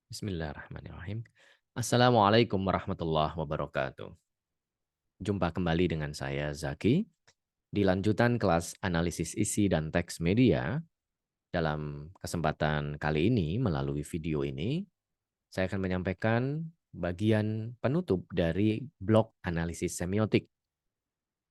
Bismillahirrahmanirrahim. Assalamualaikum warahmatullahi wabarakatuh. Jumpa kembali dengan saya Zaki di lanjutan kelas analisis isi dan teks media. Dalam kesempatan kali ini melalui video ini, saya akan menyampaikan bagian penutup dari blok analisis semiotik.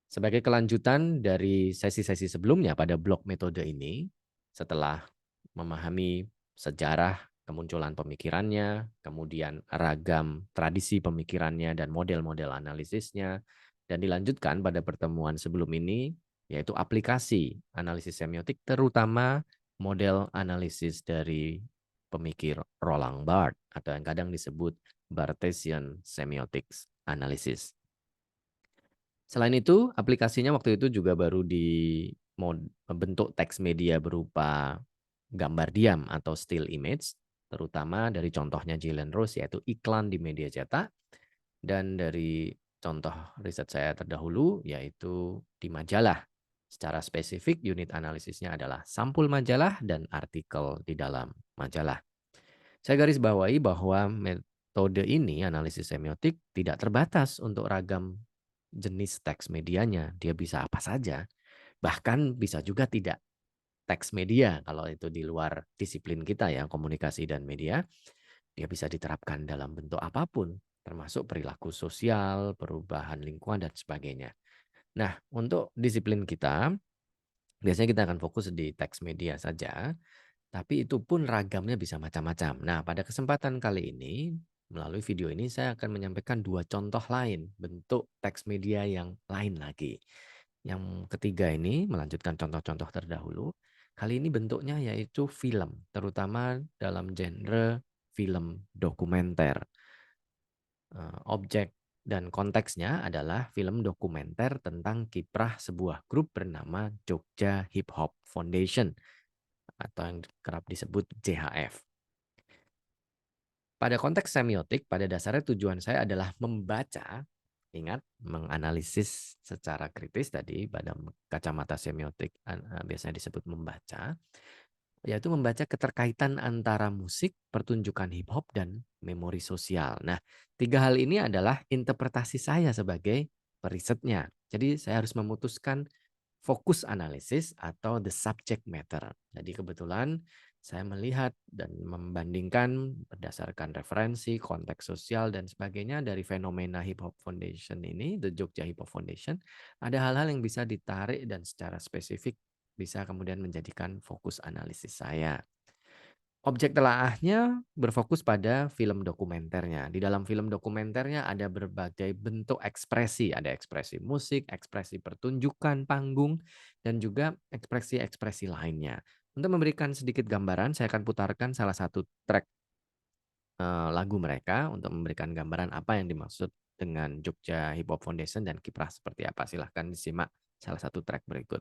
Sebagai kelanjutan dari sesi-sesi sebelumnya pada blok metode ini, setelah memahami sejarah kemunculan pemikirannya, kemudian ragam tradisi pemikirannya dan model-model analisisnya, dan dilanjutkan pada pertemuan sebelum ini, yaitu aplikasi analisis semiotik, terutama model analisis dari pemikir Roland Barthes, atau yang kadang disebut Barthesian Semiotics Analysis. Selain itu, aplikasinya waktu itu juga baru bentuk teks media berupa gambar diam atau still image, terutama dari contohnya Jalen Rose, yaitu iklan di media cetak, dan dari contoh riset saya terdahulu, yaitu di majalah. Secara spesifik, unit analisisnya adalah sampul majalah dan artikel di dalam majalah. Saya garis bawahi bahwa metode ini, analisis semiotik, tidak terbatas untuk ragam jenis teks medianya. Dia bisa apa saja. Bahkan bisa juga tidak teks media kalau itu di luar disiplin kita ya, komunikasi dan media. Dia bisa diterapkan dalam bentuk apapun, termasuk perilaku sosial, perubahan lingkungan, dan sebagainya. Nah, untuk disiplin kita, biasanya kita akan fokus di teks media saja, tapi itu pun ragamnya bisa macam-macam. Nah, pada kesempatan kali ini, melalui video ini saya akan menyampaikan dua contoh lain, bentuk teks media yang lain lagi. Yang ketiga ini, melanjutkan contoh-contoh terdahulu, kali ini bentuknya yaitu film, terutama dalam genre film dokumenter. Objek dan konteksnya adalah film dokumenter tentang kiprah sebuah grup bernama Jogja Hip Hop Foundation, atau yang kerap disebut JHF. Pada konteks semiotik, pada dasarnya tujuan saya adalah membaca, ingat, menganalisis secara kritis tadi pada kacamata semiotik biasanya disebut membaca, yaitu membaca keterkaitan antara musik, pertunjukan hip hop, dan memori sosial. Nah, tiga hal ini adalah interpretasi saya sebagai perisetnya. Jadi saya harus memutuskan fokus analisis atau the subject matter. Jadi kebetulan saya melihat dan membandingkan berdasarkan referensi, konteks sosial, dan sebagainya dari fenomena Hip Hop Foundation ini, The Jogja Hip Hop Foundation, ada hal-hal yang bisa ditarik dan secara spesifik bisa kemudian menjadikan fokus analisis saya. Objek telaahnya berfokus pada film dokumenternya. Di dalam film dokumenternya ada berbagai bentuk ekspresi. Ada ekspresi musik, ekspresi pertunjukan panggung, dan juga ekspresi-ekspresi lainnya. Untuk memberikan sedikit gambaran, saya akan putarkan salah satu track lagu mereka untuk memberikan gambaran apa yang dimaksud dengan Jogja Hip Hop Foundation dan kiprah seperti apa. Silahkan disimak salah satu track berikut.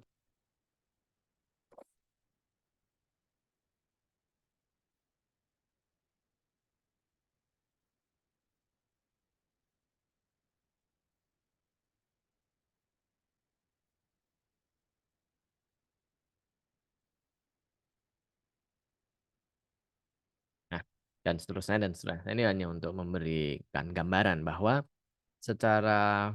Nah, dan seterusnya dan seterusnya. Ini hanya untuk memberikan gambaran bahwa secara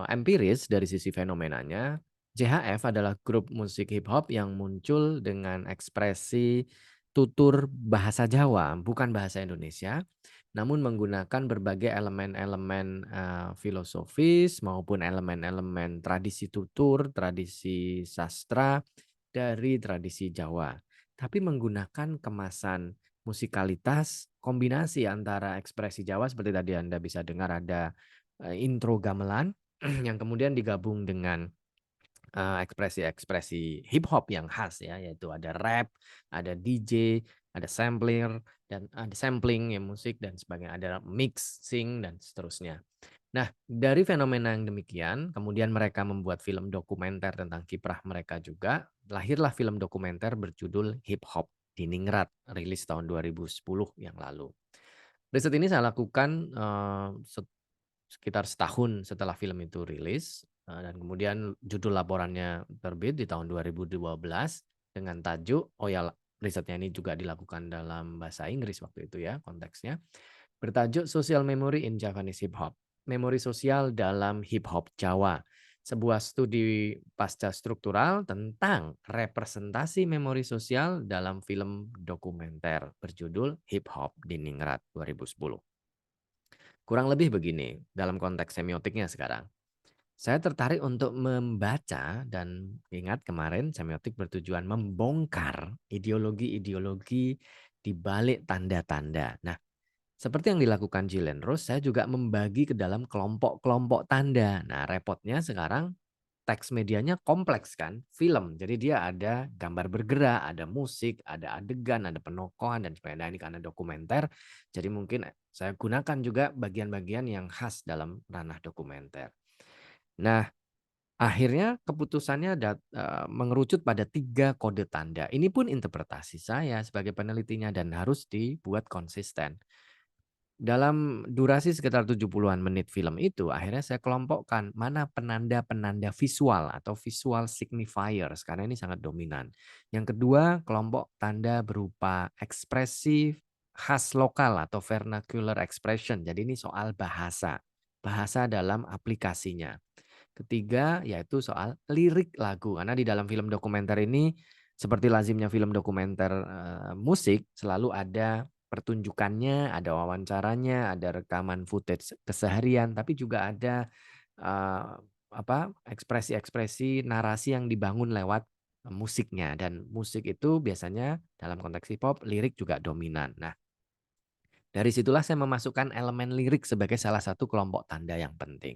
empiris dari sisi fenomenanya, JHF adalah grup musik hip hop yang muncul dengan ekspresi tutur bahasa Jawa, bukan bahasa Indonesia, namun menggunakan berbagai elemen-elemen filosofis maupun elemen-elemen tradisi tutur, tradisi sastra dari tradisi Jawa. Tapi menggunakan kemasan musikalitas, kombinasi antara ekspresi Jawa seperti tadi Anda bisa dengar ada intro gamelan yang kemudian digabung dengan ekspresi-ekspresi hip hop yang khas ya, yaitu ada rap, ada DJ, ada sampler, dan ada sampling ya musik dan sebagainya, ada mixing dan seterusnya. Nah, dari fenomena yang demikian, kemudian mereka membuat film dokumenter tentang kiprah mereka juga. Lahirlah film dokumenter berjudul Hip Hop di Ningrat, rilis tahun 2010 yang lalu. Riset ini saya lakukan sekitar setahun setelah film itu rilis, dan kemudian judul laporannya terbit di tahun 2012 dengan tajuk risetnya ini juga dilakukan dalam bahasa Inggris waktu itu ya konteksnya, bertajuk Social Memory in Javanese Hip Hop. Memori sosial dalam hip hop Jawa. Sebuah studi pasca struktural tentang representasi memori sosial dalam film dokumenter berjudul Hip Hop di Ningrat 2010. Kurang lebih begini dalam konteks semiotiknya sekarang. Saya tertarik untuk membaca dan ingat kemarin semiotik bertujuan membongkar ideologi-ideologi di balik tanda-tanda. Nah, seperti yang dilakukan Gillian Rose, saya juga membagi ke dalam kelompok-kelompok tanda. Nah, repotnya sekarang teks medianya kompleks kan, film. Jadi dia ada gambar bergerak, ada musik, ada adegan, ada penokohan dan sebagainya. Nah, ini karena dokumenter, jadi mungkin saya gunakan juga bagian-bagian yang khas dalam ranah dokumenter. Nah, akhirnya keputusannya mengerucut pada 3 kode tanda. Ini pun interpretasi saya sebagai penelitinya dan harus dibuat konsisten. Dalam durasi sekitar 70-an menit film itu, akhirnya saya kelompokkan mana penanda-penanda visual atau visual signifiers, karena ini sangat dominan. Yang kedua, kelompok tanda berupa ekspresi khas lokal atau vernacular expression. Jadi ini soal bahasa, bahasa dalam aplikasinya. Ketiga, yaitu soal lirik lagu. Karena di dalam film dokumenter ini, seperti lazimnya film dokumenter musik, selalu ada pertunjukannya, ada wawancaranya, ada rekaman footage keseharian, tapi juga ada eh, ekspresi-ekspresi narasi yang dibangun lewat musiknya. Dan musik itu biasanya dalam konteks hip hop, lirik juga dominan. Nah, dari situlah saya memasukkan elemen lirik sebagai salah satu kelompok tanda yang penting.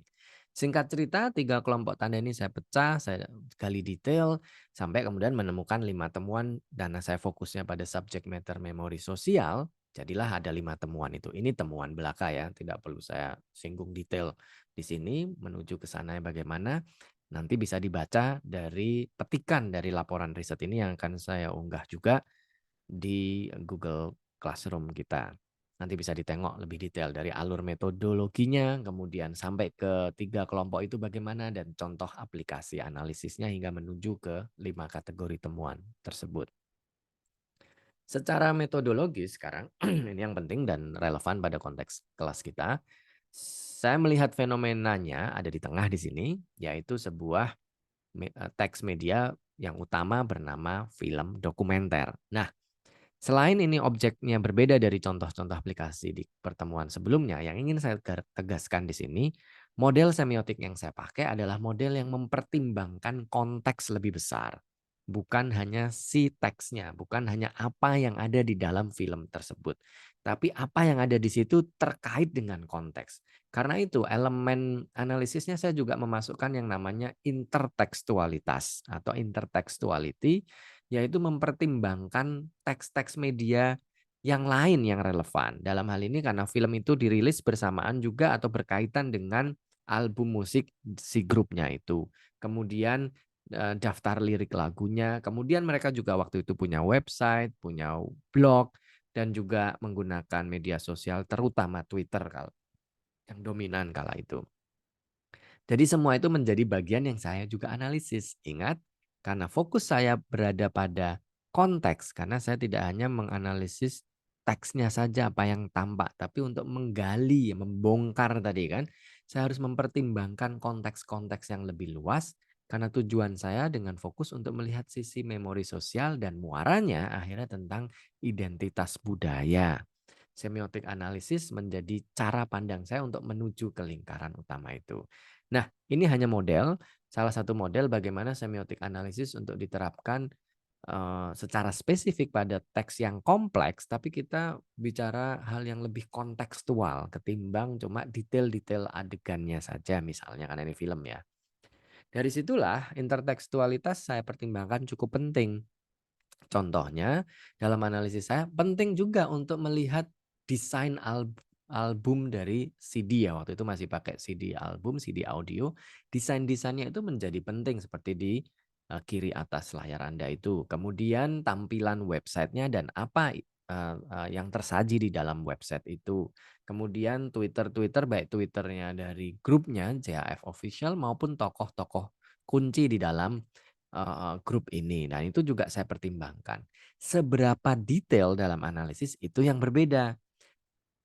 Singkat cerita, 3 kelompok tanda ini saya pecah, saya gali detail, sampai kemudian menemukan 5 temuan, dan saya fokusnya pada subject matter memori sosial, jadilah ada 5 temuan itu. Ini temuan belaka ya, tidak perlu saya singgung detail di sini, menuju ke sana bagaimana, nanti bisa dibaca dari petikan dari laporan riset ini yang akan saya unggah juga di Google Classroom kita. Nanti bisa ditengok lebih detail dari alur metodologinya, kemudian sampai ke 3 kelompok itu bagaimana, dan contoh aplikasi analisisnya hingga menuju ke 5 kategori temuan tersebut. Secara metodologis sekarang, ini yang penting dan relevan pada konteks kelas kita, saya melihat fenomenanya ada di tengah di sini, yaitu sebuah teks media yang utama bernama film dokumenter. Nah, selain ini objeknya berbeda dari contoh-contoh aplikasi di pertemuan sebelumnya, yang ingin saya tegaskan di sini, model semiotik yang saya pakai adalah model yang mempertimbangkan konteks lebih besar. Bukan hanya si teksnya, bukan hanya apa yang ada di dalam film tersebut. Tapi apa yang ada di situ terkait dengan konteks. Karena itu elemen analisisnya saya juga memasukkan yang namanya intertekstualitas atau intertextuality, yaitu mempertimbangkan teks-teks media yang lain yang relevan. Dalam hal ini karena film itu dirilis bersamaan juga atau berkaitan dengan album musik si grupnya itu. Kemudian daftar lirik lagunya, kemudian mereka juga waktu itu punya website, punya blog, dan juga menggunakan media sosial terutama Twitter yang dominan kala itu. Jadi semua itu menjadi bagian yang saya juga analisis. Ingat, karena fokus saya berada pada konteks, karena saya tidak hanya menganalisis teksnya saja apa yang tampak, tapi untuk menggali, membongkar tadi kan, saya harus mempertimbangkan konteks-konteks yang lebih luas, karena tujuan saya dengan fokus untuk melihat sisi memori sosial dan muaranya akhirnya tentang identitas budaya. Semiotik analisis menjadi cara pandang saya untuk menuju ke lingkaran utama itu. Nah, ini hanya model, salah satu model bagaimana semiotik analisis untuk diterapkan secara spesifik pada teks yang kompleks, tapi kita bicara hal yang lebih kontekstual ketimbang cuma detail-detail adegannya saja misalnya, karena ini film ya. Dari situlah intertekstualitas saya pertimbangkan cukup penting. Contohnya, dalam analisis saya penting juga untuk melihat desain album dari CD ya, waktu itu masih pakai CD album, CD audio, desain-desainnya itu menjadi penting seperti di kiri atas layar Anda itu. Kemudian tampilan websitenya dan apa yang tersaji di dalam website itu. Kemudian Twitter baik Twitternya dari grupnya JAF Official maupun tokoh-tokoh kunci di dalam grup ini. Nah, itu juga saya pertimbangkan. Seberapa detail dalam analisis itu yang berbeda.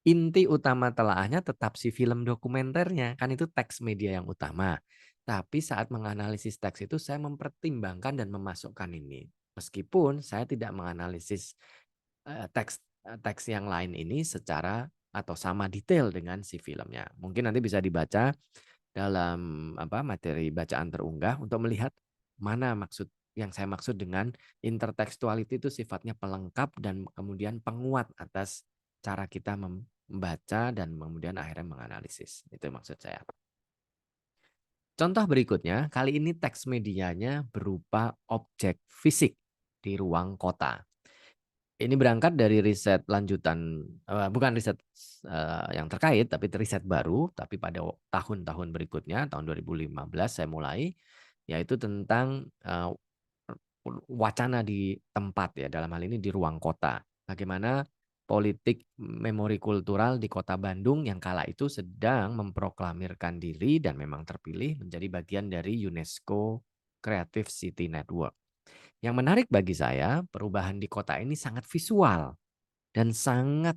Inti utama telaahnya tetap si film dokumenternya, kan itu teks media yang utama. Tapi saat menganalisis teks itu saya mempertimbangkan dan memasukkan ini. Meskipun saya tidak menganalisis teks yang lain ini secara atau sama detail dengan si filmnya. Mungkin nanti bisa dibaca dalam materi bacaan terunggah untuk melihat mana yang saya maksud dengan intertekstuality itu sifatnya pelengkap dan kemudian penguat atas cara kita membaca dan kemudian akhirnya menganalisis. Itu maksud saya. Contoh berikutnya, kali ini teks medianya berupa objek fisik di ruang kota. Ini berangkat dari riset lanjutan, bukan riset yang terkait, tapi riset baru, tapi pada tahun-tahun berikutnya, tahun 2015 saya mulai, yaitu tentang wacana di tempat ya, dalam hal ini di ruang kota. Bagaimana politik memori kultural di kota Bandung yang kala itu sedang memproklamirkan diri dan memang terpilih menjadi bagian dari UNESCO Creative City Network. Yang menarik bagi saya, perubahan di kota ini sangat visual dan sangat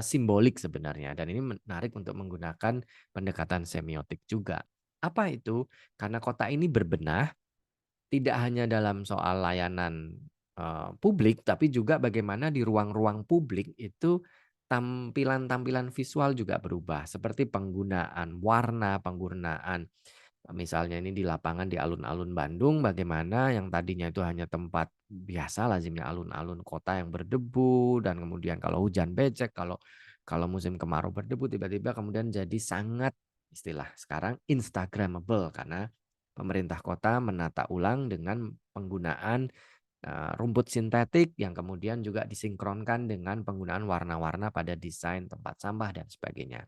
simbolik sebenarnya. Dan ini menarik untuk menggunakan pendekatan semiotik juga. Apa itu? Karena kota ini berbenah, tidak hanya dalam soal layanan publik, tapi juga bagaimana di ruang-ruang publik itu tampilan-tampilan visual juga berubah. Seperti penggunaan warna, penggunaan misalnya ini di lapangan di alun-alun Bandung, bagaimana yang tadinya itu hanya tempat biasa lazimnya alun-alun kota yang berdebu dan kemudian kalau hujan becek, kalau kalau musim kemarau berdebu tiba-tiba kemudian jadi sangat istilah sekarang instagramable karena pemerintah kota menata ulang dengan penggunaan rumput sintetik yang kemudian juga disinkronkan dengan penggunaan warna-warna pada desain tempat sampah dan sebagainya.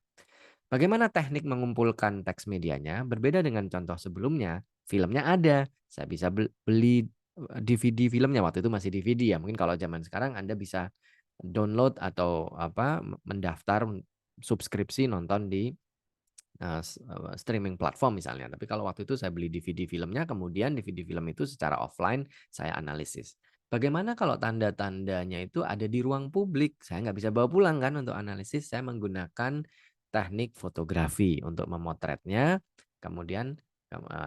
Bagaimana teknik mengumpulkan teks medianya? Berbeda dengan contoh sebelumnya, filmnya ada. Saya bisa beli DVD filmnya, waktu itu masih DVD ya. Mungkin kalau zaman sekarang Anda bisa download atau mendaftar subskripsi nonton di streaming platform misalnya. Tapi kalau waktu itu saya beli DVD filmnya, kemudian DVD film itu secara offline saya analisis. Bagaimana kalau tanda-tandanya itu ada di ruang publik? Saya nggak bisa bawa pulang kan untuk analisis. Saya menggunakan teknik fotografi untuk memotretnya. Kemudian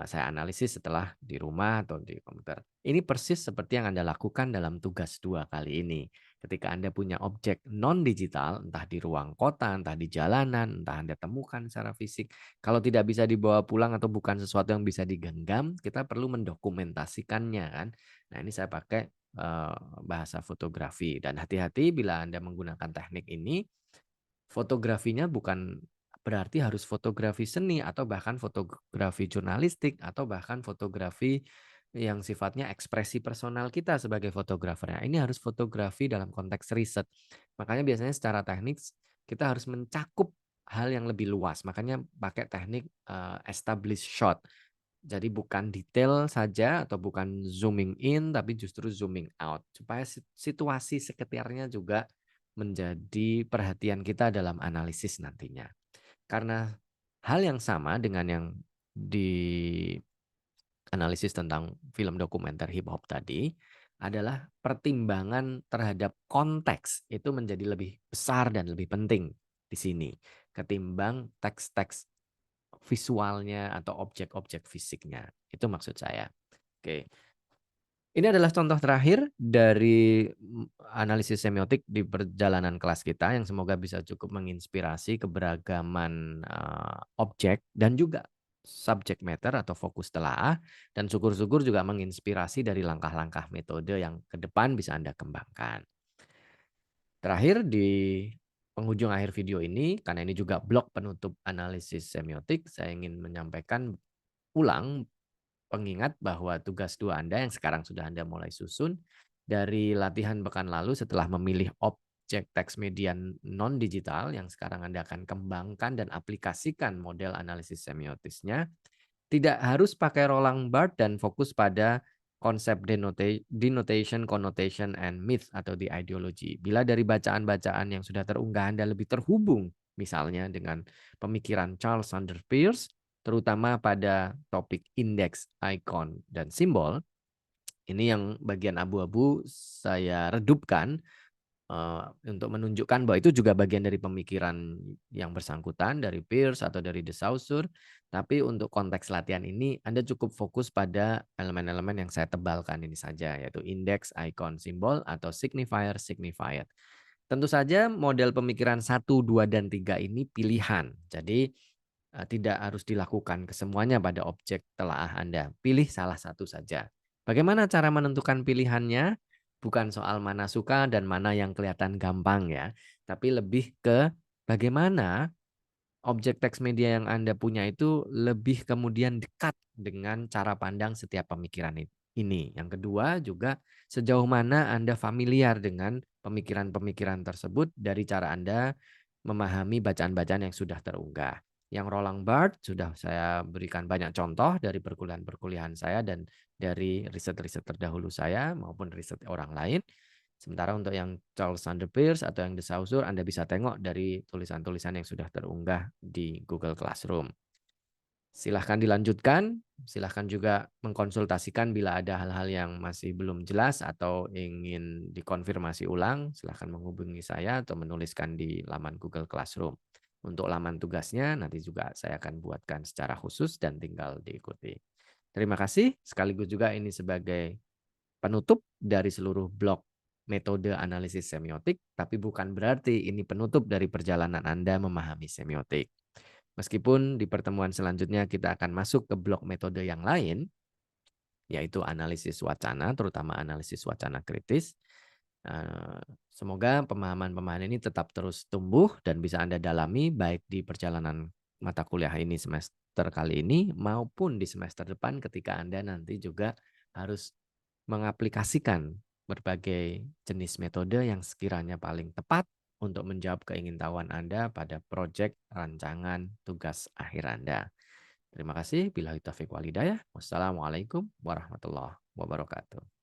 saya analisis setelah di rumah atau di komputer. Ini persis seperti yang Anda lakukan dalam tugas 2 kali ini. Ketika Anda punya objek non-digital, entah di ruang kota, entah di jalanan, entah Anda temukan secara fisik, kalau tidak bisa dibawa pulang atau bukan sesuatu yang bisa digenggam, kita perlu mendokumentasikannya kan. Nah, ini saya pakai bahasa fotografi dan hati-hati bila Anda menggunakan teknik ini, fotografinya bukan berarti harus fotografi seni atau bahkan fotografi jurnalistik atau bahkan fotografi yang sifatnya ekspresi personal kita sebagai fotografernya. Ini harus fotografi dalam konteks riset. Makanya biasanya secara teknik kita harus mencakup hal yang lebih luas. Makanya pakai teknik established shot. Jadi bukan detail saja atau bukan zooming in tapi justru zooming out supaya situasi sekitarnya juga menjadi perhatian kita dalam analisis nantinya. Karena hal yang sama dengan yang di analisis tentang film dokumenter hip hop tadi adalah pertimbangan terhadap konteks itu menjadi lebih besar dan lebih penting di sini ketimbang teks-teks visualnya atau objek-objek fisiknya. Itu maksud saya. Oke. Ini adalah contoh terakhir dari analisis semiotik di perjalanan kelas kita yang semoga bisa cukup menginspirasi keberagaman objek dan juga subject matter atau fokus telaah dan syukur-syukur juga menginspirasi dari langkah-langkah metode yang ke depan bisa Anda kembangkan. Terakhir di penghujung akhir video ini, karena ini juga blok penutup analisis semiotik, saya ingin menyampaikan ulang pengingat bahwa tugas 2 Anda yang sekarang sudah Anda mulai susun dari latihan pekan lalu setelah memilih objek teks media non-digital yang sekarang Anda akan kembangkan dan aplikasikan model analisis semiotisnya, tidak harus pakai Roland Barthes dan fokus pada konsep denotation, connotation, and myth atau di ideology. Bila dari bacaan-bacaan yang sudah terunggah Anda lebih terhubung, misalnya dengan pemikiran Charles Sanders Peirce, terutama pada topik indeks, icon, dan simbol, Ini yang bagian abu-abu saya redupkan untuk menunjukkan bahwa itu juga bagian dari pemikiran yang bersangkutan dari Peirce atau dari De Saussure. Tapi untuk konteks latihan ini Anda cukup fokus pada elemen-elemen yang saya tebalkan ini saja, yaitu indeks, icon, simbol, atau signifier, signified. Tentu saja model pemikiran 1, 2, dan 3 ini pilihan. Jadi tidak harus dilakukan kesemuanya pada objek telaah Anda. Pilih salah satu saja. Bagaimana cara menentukan pilihannya? Bukan soal mana suka dan mana yang kelihatan gampang ya, tapi lebih ke bagaimana objek teks media yang Anda punya itu lebih kemudian dekat dengan cara pandang setiap pemikiran ini. Yang kedua juga sejauh mana Anda familiar dengan pemikiran-pemikiran tersebut dari cara Anda memahami bacaan-bacaan yang sudah terunggah. Yang Roland Barthes sudah saya berikan banyak contoh dari perkuliahan-perkuliahan saya dan dari riset-riset terdahulu saya maupun riset orang lain. Sementara untuk yang Charles Sanders Peirce atau yang De Saussure, Anda bisa tengok dari tulisan-tulisan yang sudah terunggah di Google Classroom. Silahkan dilanjutkan, silahkan juga mengkonsultasikan bila ada hal-hal yang masih belum jelas atau ingin dikonfirmasi ulang, silahkan menghubungi saya atau menuliskan di laman Google Classroom. Untuk laman tugasnya nanti juga saya akan buatkan secara khusus dan tinggal diikuti. Terima kasih, sekaligus juga ini sebagai penutup dari seluruh blok metode analisis semiotik, tapi bukan berarti ini penutup dari perjalanan Anda memahami semiotik. Meskipun di pertemuan selanjutnya kita akan masuk ke blok metode yang lain, yaitu analisis wacana, terutama analisis wacana kritis. Semoga pemahaman-pemahaman ini tetap terus tumbuh dan bisa Anda dalami baik di perjalanan mata kuliah ini semester kali ini maupun di semester depan ketika Anda nanti juga harus mengaplikasikan berbagai jenis metode yang sekiranya paling tepat untuk menjawab keingintahuan Anda pada proyek rancangan tugas akhir Anda. Terima kasih. Billahi taufiq wal hidayah. Wassalamualaikum warahmatullahi wabarakatuh.